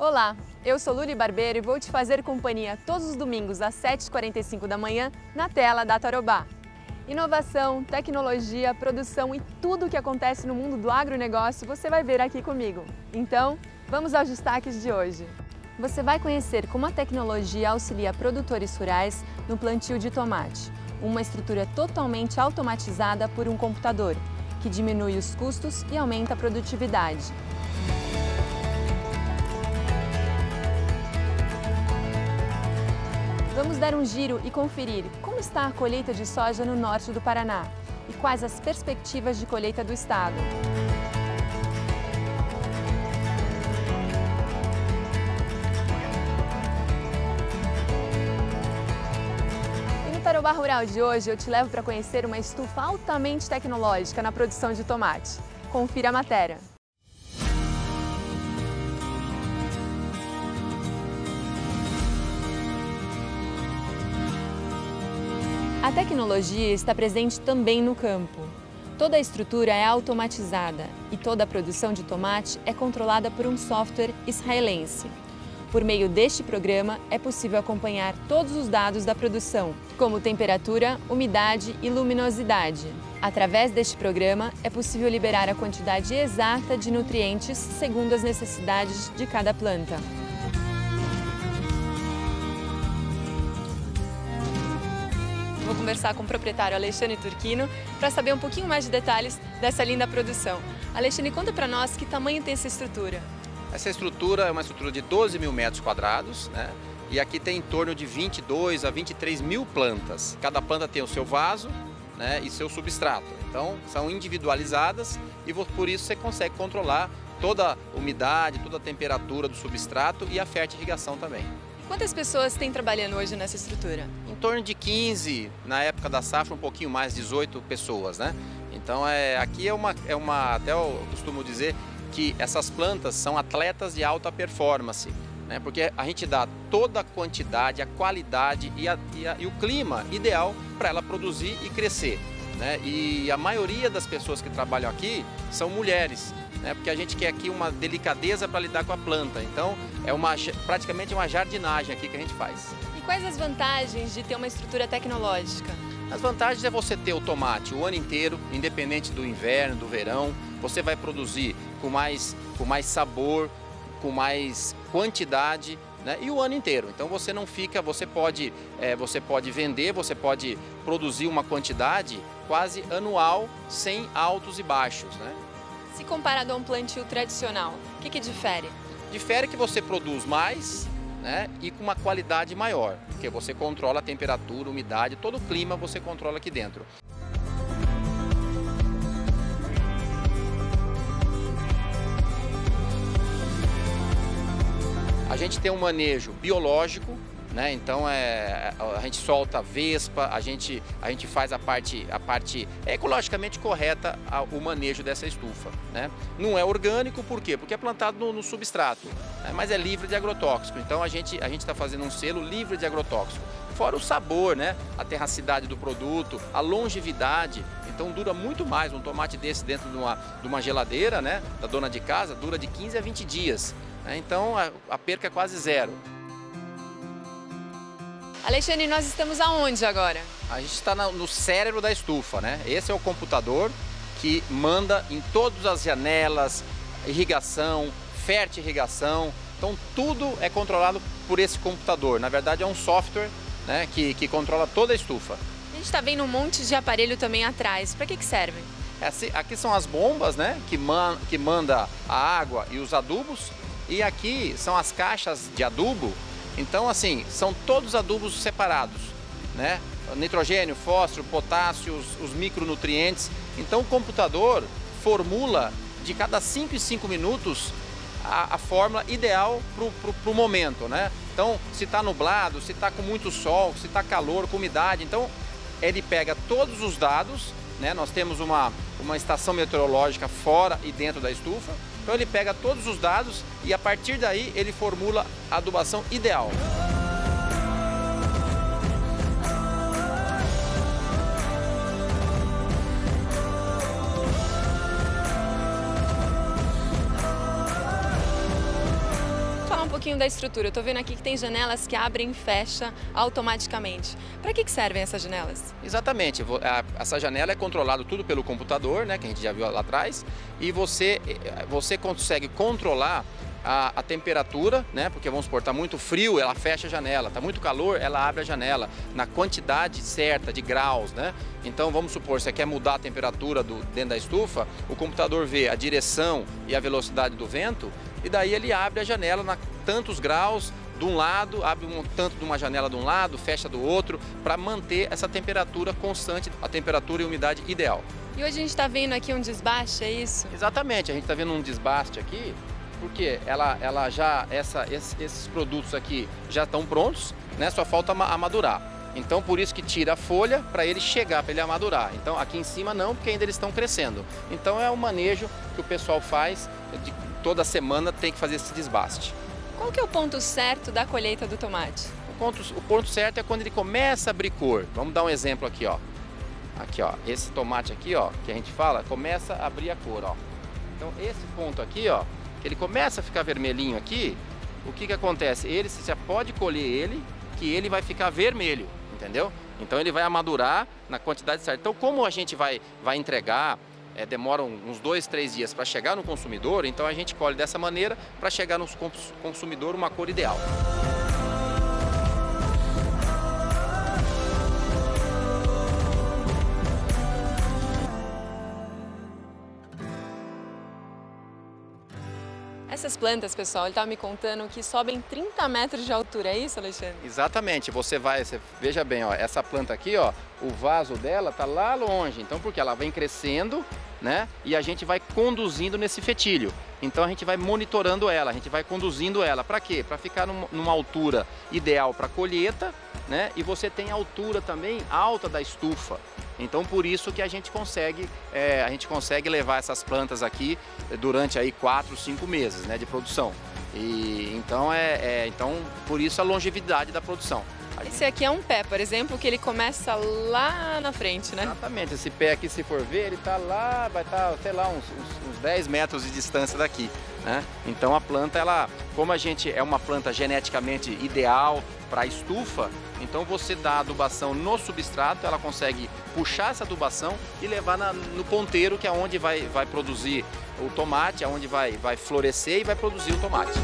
Olá, eu sou Luli Barbeiro e vou te fazer companhia todos os domingos às 7h45 da manhã na tela da Tarobá. Inovação, tecnologia, produção e tudo o que acontece no mundo do agronegócio você vai ver aqui comigo. Então, vamos aos destaques de hoje. Você vai conhecer como a tecnologia auxilia produtores rurais no plantio de tomate. Uma estrutura totalmente automatizada por um computador, que diminui os custos e aumenta a produtividade. Vamos dar um giro e conferir como está a colheita de soja no norte do Paraná e quais as perspectivas de colheita do estado. E no Tarobá Rural de hoje eu te levo para conhecer uma estufa altamente tecnológica na produção de tomate. Confira a matéria. A tecnologia está presente também no campo. Toda a estrutura é automatizada e toda a produção de tomate é controlada por um software israelense. Por meio deste programa, é possível acompanhar todos os dados da produção, como temperatura, umidade e luminosidade. Através deste programa, é possível liberar a quantidade exata de nutrientes segundo as necessidades de cada planta. Vou conversar com o proprietário Alexandre Turquino para saber um pouquinho mais de detalhes dessa linda produção. Alexandre, conta para nós que tamanho tem essa estrutura. Essa estrutura é uma estrutura de 12 mil metros quadrados, né? E aqui tem em torno de 22 a 23 mil plantas. Cada planta tem o seu vaso, né, e seu substrato. Então, são individualizadas e por isso você consegue controlar toda a umidade, toda a temperatura do substrato e a fertirrigação também. Quantas pessoas tem trabalhando hoje nessa estrutura? Em torno de 15, na época da safra um pouquinho mais, 18 pessoas, né? Então aqui até eu costumo dizer que essas plantas são atletas de alta performance, né? Porque a gente dá toda a quantidade, a qualidade e o clima ideal para ela produzir e crescer, né? E a maioria das pessoas que trabalham aqui são mulheres, né? Porque a gente quer aqui uma delicadeza para lidar com a planta. Então praticamente uma jardinagem aqui que a gente faz. E quais as vantagens de ter uma estrutura tecnológica? As vantagens é você ter o tomate o ano inteiro, independente do inverno, do verão. Você vai produzir com mais sabor, com mais quantidade, né? E o ano inteiro. Então você não fica, você pode vender, você pode produzir uma quantidade quase anual, sem altos e baixos, né? Se comparado a um plantio tradicional, o que difere? Difere que você produz mais, né, e com uma qualidade maior, porque você controla a temperatura, a umidade, todo o clima você controla aqui dentro. A gente tem um manejo biológico, né? Então a gente solta vespa, a gente faz a parte ecologicamente correta o manejo dessa estufa, né? Não é orgânico, por quê? Porque é plantado no substrato, né? Mas é livre de agrotóxico. Então a gente está fazendo um selo livre de agrotóxico. Fora o sabor, né? A terracidade do produto, a longevidade. Então dura muito mais um tomate desse dentro de uma geladeira, né, da dona de casa, dura de 15 a 20 dias. Né? Então a perca é quase zero. Alexandre, nós estamos aonde agora? A gente está no cérebro da estufa, né? Esse é o computador que manda em todas as janelas, irrigação, fertirrigação. Então tudo é controlado por esse computador. Na verdade é um software, né, que controla toda a estufa. A gente está vendo um monte de aparelho também atrás. Para que servem? Aqui são as bombas, né, que manda a água e os adubos. E aqui são as caixas de adubo. Então, assim, são todos adubos separados, né? Nitrogênio, fósforo, potássio, os micronutrientes. Então, o computador formula de cada 5 em 5 minutos a fórmula ideal para o momento, né? Então, se está nublado, se está com muito sol, se está calor, com umidade. Então, ele pega todos os dados, né? Nós temos uma estação meteorológica fora e dentro da estufa. Então ele pega todos os dados e a partir daí ele formula a adubação ideal. pouquinho da estrutura. Eu estou vendo aqui que tem janelas que abrem e fecham automaticamente. Para que servem essas janelas? Exatamente. Essa janela é controlada tudo pelo computador, né, que a gente já viu lá atrás, e você consegue controlar a temperatura, né? Porque vamos supor, está muito frio, ela fecha a janela, está muito calor, ela abre a janela, na quantidade certa de graus, né? Então vamos supor, você quer mudar a temperatura dentro da estufa, o computador vê a direção e a velocidade do vento, e daí ele abre a janela na tantos graus, de um lado, abre tanto de uma janela de um lado, fecha do outro, para manter essa temperatura constante, a temperatura e a umidade ideal. E hoje a gente está vendo aqui um desbaste, é isso? Exatamente, a gente está vendo um desbaste aqui, porque esses produtos aqui já estão prontos, né? Só falta amadurar. Então por isso que tira a folha para ele chegar, para ele amadurar. Então aqui em cima não, porque ainda eles estão crescendo. Então é um manejo que o pessoal faz, toda semana tem que fazer esse desbaste. Qual que é o ponto certo da colheita do tomate? O ponto certo é quando ele começa a abrir cor. Vamos dar um exemplo aqui, ó. Aqui, ó, esse tomate aqui, ó, que a gente fala, começa a abrir a cor, ó. Então esse ponto aqui, ó, que ele começa a ficar vermelhinho aqui, o que acontece? Você já pode colher ele, que ele vai ficar vermelho, entendeu? Então ele vai amadurar na quantidade certa. Então como a gente vai entregar, demora uns 2, 3 dias para chegar no consumidor, então a gente colhe dessa maneira para chegar no consumidor uma cor ideal. Essas plantas, pessoal, ele estava me contando que sobem 30 metros de altura, é isso, Alexandre? Exatamente, você veja bem, ó, essa planta aqui, ó, o vaso dela tá lá longe, então porque ela vem crescendo, né, e a gente vai conduzindo nesse fetilho. Então a gente vai monitorando ela, a gente vai conduzindo ela, para quê? Para ficar numa altura ideal para colheita, né, e você tem a altura também alta da estufa. Então por isso que a gente consegue levar essas plantas aqui durante aí 4, 5 meses, né, de produção. E então por isso a longevidade da produção. Esse aqui é um pé, por exemplo, que ele começa lá na frente, né? Exatamente, esse pé aqui, se for ver, ele tá lá, vai estar, sei lá, uns 10 metros de distância daqui, né? Então a planta, como a gente é uma planta geneticamente ideal para a estufa, então você dá a adubação no substrato, ela consegue puxar essa adubação e levar no ponteiro, que é onde vai produzir o tomate, é onde vai florescer e vai produzir o tomate.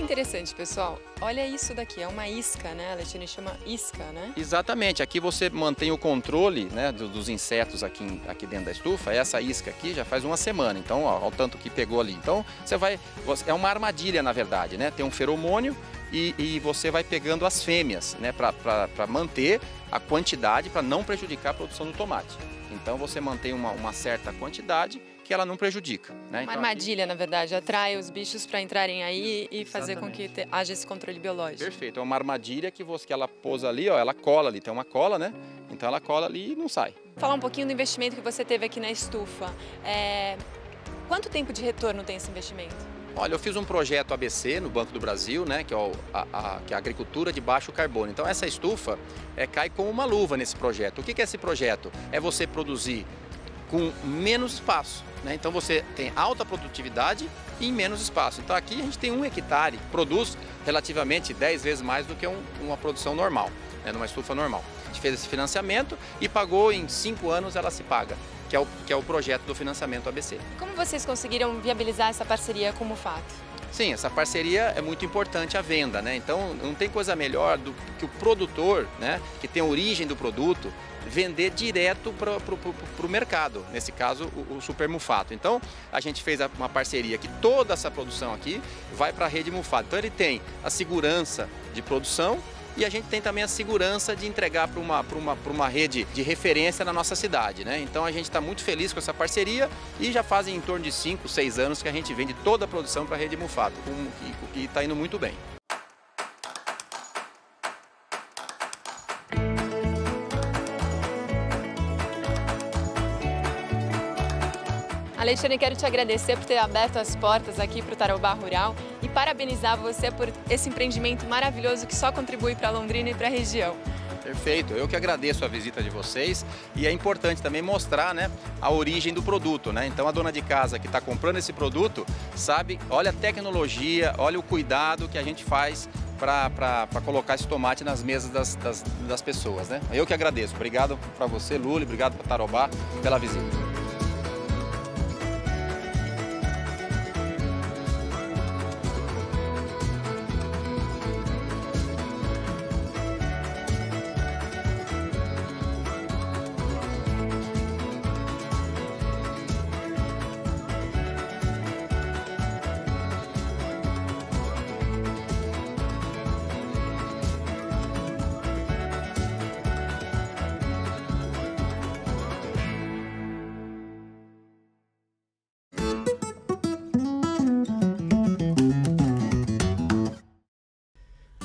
Interessante, pessoal. Olha isso daqui, é uma isca, né? A Alexandre chama isca, né? Exatamente. Aqui você mantém o controle, né, dos insetos aqui dentro da estufa. Essa isca aqui já faz uma semana, então, ó, o tanto que pegou ali. Então, é uma armadilha, na verdade, né? Tem um feromônio e você vai pegando as fêmeas, né, para manter a quantidade, para não prejudicar a produção do tomate. Então, você mantém uma certa quantidade que ela não prejudica, né? Uma armadilha, na verdade, atrai os bichos para entrarem aí e fazer com que haja esse controle biológico. Perfeito, é uma armadilha que ela pousa ali, ó, ela cola ali, tem uma cola, né? Então ela cola ali e não sai. Falar um pouquinho do investimento que você teve aqui na estufa. Quanto tempo de retorno tem esse investimento? Olha, eu fiz um projeto ABC no Banco do Brasil, né, que é a agricultura de baixo carbono. Então essa estufa cai como uma luva nesse projeto. O que é esse projeto? É você produzir com menos espaço, né? Então você tem alta produtividade e em menos espaço. Então aqui a gente tem 1 hectare, produz relativamente 10 vezes mais do que uma produção normal, né, numa estufa normal. A gente fez esse financiamento e pagou em 5 anos, ela se paga, que é o projeto do financiamento ABC. Como vocês conseguiram viabilizar essa parceria com o Mufato? Sim, essa parceria é muito importante a venda, né? Então não tem coisa melhor do que o produtor, né, que tem a origem do produto, vender direto para o mercado, nesse caso o Super Mufato. Então a gente fez uma parceria que toda essa produção aqui vai para a rede Mufato. Então ele tem a segurança de produção e a gente tem também a segurança de entregar para uma rede de referência na nossa cidade, né? Então a gente está muito feliz com essa parceria e já fazem em torno de 5, 6 anos que a gente vende toda a produção para a rede Mufato, que está indo muito bem. Alexandre, quero te agradecer por ter aberto as portas aqui para o Tarobá Rural e parabenizar você por esse empreendimento maravilhoso que só contribui para Londrina e para a região. Perfeito, eu que agradeço a visita de vocês e é importante também mostrar, né, a origem do produto, né? Então a dona de casa que está comprando esse produto sabe, olha a tecnologia, olha o cuidado que a gente faz para colocar esse tomate nas mesas das pessoas, né? Eu que agradeço, obrigado para você, Luli, obrigado para Tarobá pela visita.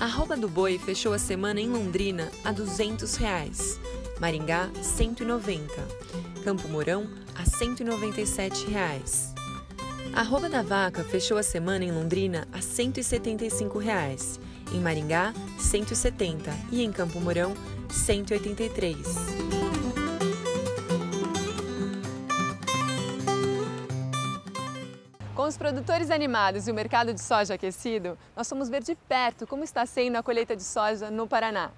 A arroba do boi fechou a semana em Londrina a R$ 200, Maringá R$ 190, Campo Mourão a R$ 197. A arroba da vaca fechou a semana em Londrina a R$ 175, em Maringá R$ 170 e em Campo Mourão R$ 183. Com os produtores animados e o mercado de soja aquecido, nós fomos ver de perto como está sendo a colheita de soja no Paraná.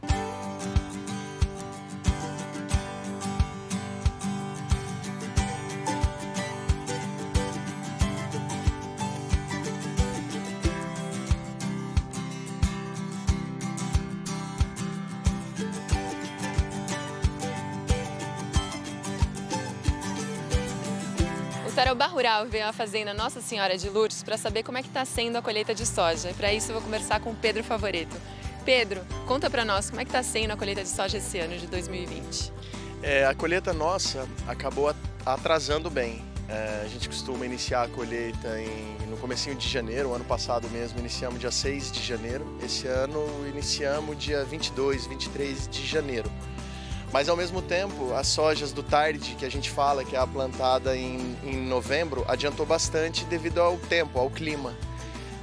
O Tarobá Rural veio à fazenda Nossa Senhora de Lourdes para saber como é que está sendo a colheita de soja. E para isso eu vou conversar com o Pedro Favoreto. Pedro, conta para nós como é que está sendo a colheita de soja esse ano de 2020. A colheita nossa acabou atrasando bem. A gente costuma iniciar a colheita no comecinho de janeiro. O ano passado mesmo iniciamos dia 6 de janeiro. Esse ano iniciamos dia 22, 23 de janeiro. Mas ao mesmo tempo, as sojas do tarde, que a gente fala que é a plantada em novembro, adiantou bastante devido ao tempo, ao clima.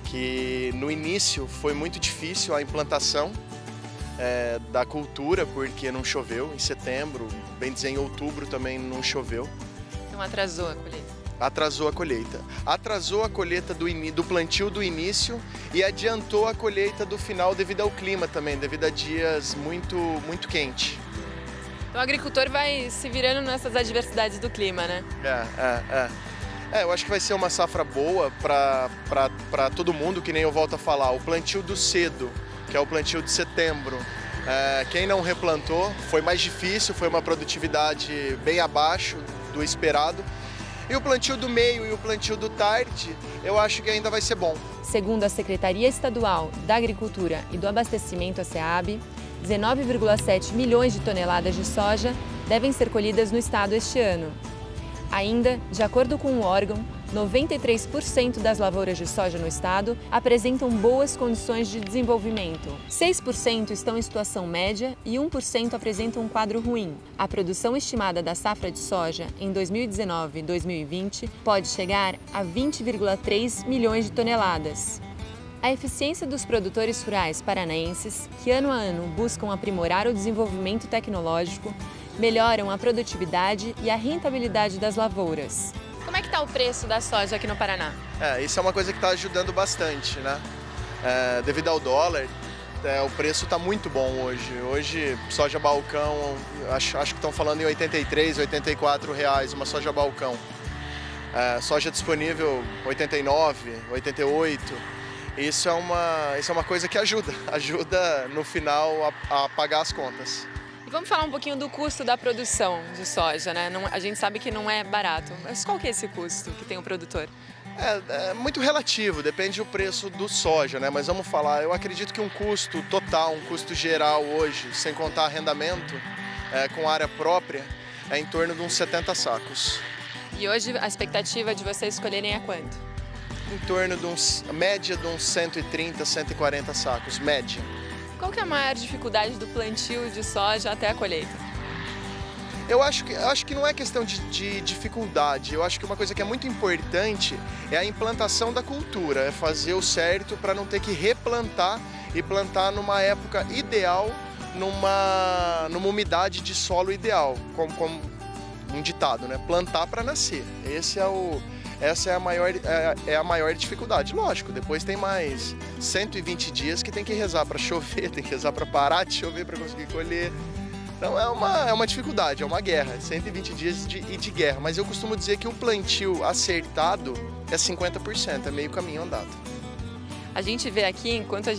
Que no início foi muito difícil a implantação da cultura, porque não choveu em setembro, bem dizer em outubro também não choveu. Então atrasou a colheita? Atrasou a colheita. Atrasou a colheita do plantio do início e adiantou a colheita do final devido ao clima também, devido a dias muito quentes. Então o agricultor vai se virando nessas adversidades do clima, né? Eu acho que vai ser uma safra boa para todo mundo, que nem eu volto a falar. O plantio do cedo, que é o plantio de setembro, quem não replantou foi mais difícil, foi uma produtividade bem abaixo do esperado. E o plantio do meio e o plantio do tarde, eu acho que ainda vai ser bom. Segundo a Secretaria Estadual da Agricultura e do Abastecimento, a SEAB, 19,7 milhões de toneladas de soja devem ser colhidas no estado este ano. Ainda, de acordo com o órgão, 93% das lavouras de soja no estado apresentam boas condições de desenvolvimento. 6% estão em situação média e 1% apresentam um quadro ruim. A produção estimada da safra de soja em 2019 e 2020 pode chegar a 20,3 milhões de toneladas. A eficiência dos produtores rurais paranaenses, que ano a ano buscam aprimorar o desenvolvimento tecnológico, melhoram a produtividade e a rentabilidade das lavouras. Como é que está o preço da soja aqui no Paraná? Isso é uma coisa que está ajudando bastante, né? Devido ao dólar, o preço está muito bom hoje. Hoje, soja balcão, acho que estão falando em R$ 83, R$ 84 reais uma soja balcão. Soja disponível R$ 89, R$ 88. Isso é uma coisa que ajuda no final a pagar as contas. E vamos falar um pouquinho do custo da produção de soja, né? A gente sabe que não é barato, mas qual que é esse custo que tem o produtor? É muito relativo, depende do preço do soja, né? Mas vamos falar, eu acredito que um custo total, um custo geral hoje, sem contar arrendamento, com área própria, é em torno de uns 70 sacos. E hoje a expectativa de vocês escolherem é quanto? Em torno de média de uns 130, 140 sacos, média. Qual que é a maior dificuldade do plantio de soja até a colheita? Eu acho que não é questão de dificuldade. Eu acho que uma coisa que é muito importante é a implantação da cultura, é fazer o certo para não ter que replantar e plantar numa época ideal, numa umidade de solo ideal, como um ditado, né? Plantar para nascer. Essa é a maior dificuldade. Lógico, depois tem mais 120 dias que tem que rezar para chover, tem que rezar para parar de chover para conseguir colher. Então é uma dificuldade, é uma guerra, 120 dias de guerra. Mas eu costumo dizer que o plantio acertado é 50%, é meio caminho andado. A gente vê aqui, enquanto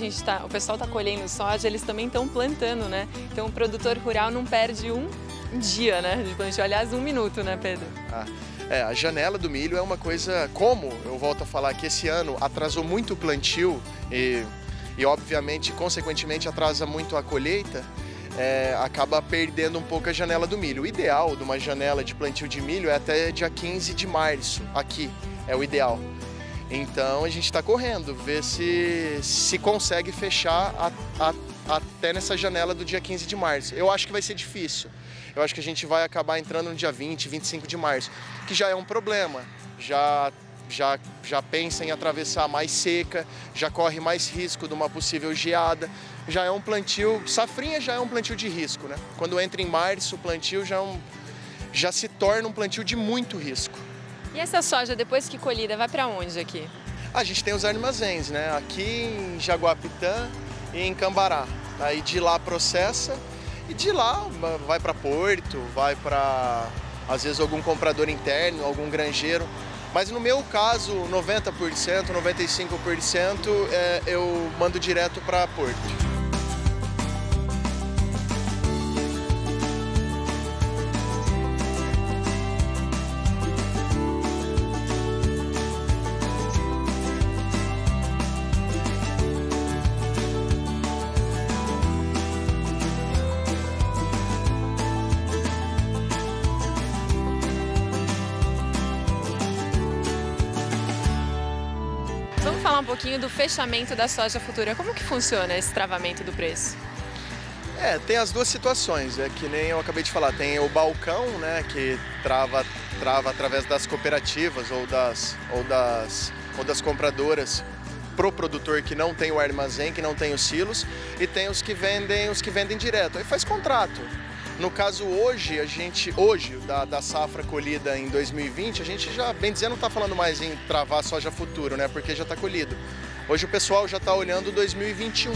o pessoal está colhendo soja, eles também estão plantando, né? Então o produtor rural não perde um dia, né, de plantio. Aliás, 1 minuto, né, Pedro? A janela do milho é uma coisa, como eu volto a falar que esse ano atrasou muito o plantio e obviamente, consequentemente, atrasa muito a colheita, acaba perdendo um pouco a janela do milho. O ideal de uma janela de plantio de milho é até dia 15 de março, aqui, é o ideal. Então a gente está correndo, ver se consegue fechar até nessa janela do dia 15 de março. Eu acho que vai ser difícil. Eu acho que a gente vai acabar entrando no dia 20, 25 de março, que já é um problema. Já pensa em atravessar mais seca, já corre mais risco de uma possível geada. Já é um plantio, safrinha já é um plantio de risco, né? Quando entra em março, o plantio já se torna um plantio de muito risco. E essa soja, depois que colhida, vai para onde aqui? A gente tem os armazéns, né? Aqui em Jaguapitã e em Cambará. Aí de lá processa e de lá vai para Porto, vai para, às vezes, algum comprador interno, algum granjeiro. Mas no meu caso, 90%, 95% eu mando direto para Porto. Vamos falar um pouquinho do fechamento da soja futura. Como que funciona esse travamento do preço? Tem as duas situações, que nem eu acabei de falar. Tem o balcão, né, que trava através das cooperativas ou das compradoras pro produtor que não tem o armazém, que não tem os silos, e tem os que vendem direto. Aí faz contrato. No caso hoje, da safra colhida em 2020, a gente já, bem dizendo, não está falando mais em travar soja futuro, né? Porque já está colhido. Hoje o pessoal já está olhando 2021.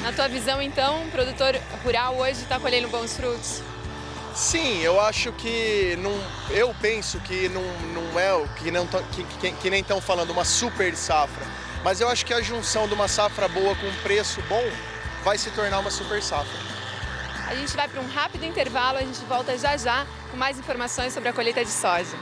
Na tua visão, então, o produtor rural hoje está colhendo bons frutos? Sim, eu acho que eu penso que não é o que nem estão falando uma super safra, mas eu acho que a junção de uma safra boa com um preço bom vai se tornar uma super safra. A gente vai para um rápido intervalo, a gente volta já já com mais informações sobre a colheita de soja.